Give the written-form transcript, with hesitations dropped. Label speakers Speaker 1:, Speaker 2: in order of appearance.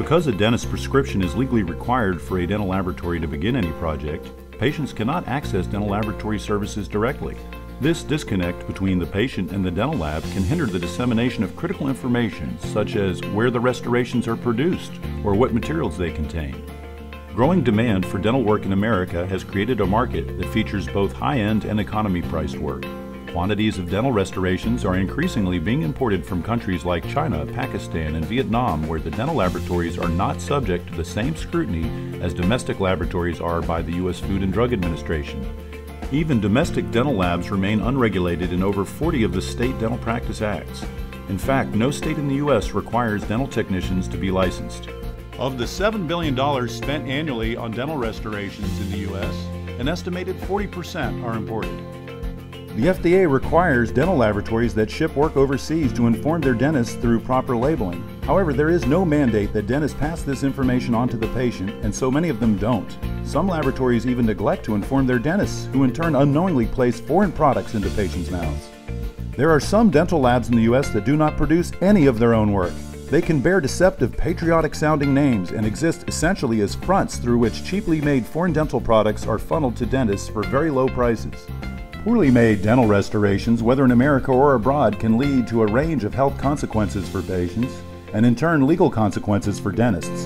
Speaker 1: Because a dentist's prescription is legally required for a dental laboratory to begin any project, patients cannot access dental laboratory services directly. This disconnect between the patient and the dental lab can hinder the dissemination of critical information, such as where the restorations are produced or what materials they contain. Growing demand for dental work in America has created a market that features both high-end and economy-priced work. Quantities of dental restorations are increasingly being imported from countries like China, Pakistan, and Vietnam, where the dental laboratories are not subject to the same scrutiny as domestic laboratories are by the U.S. Food and Drug Administration. Even domestic dental labs remain unregulated in over 40 of the state dental practice acts. In fact, no state in the U.S. requires dental technicians to be licensed. Of the $7 billion spent annually on dental restorations in the U.S., an estimated 40% are imported. The FDA requires dental laboratories that ship work overseas to inform their dentists through proper labeling. However, there is no mandate that dentists pass this information on to the patient, and so many of them don't. Some laboratories even neglect to inform their dentists, who in turn unknowingly place foreign products into patients' mouths. There are some dental labs in the U.S. that do not produce any of their own work. They can bear deceptive, patriotic-sounding names and exist essentially as fronts through which cheaply made foreign dental products are funneled to dentists for very low prices. Poorly made dental restorations, whether in America or abroad, can lead to a range of health consequences for patients, and in turn legal consequences for dentists.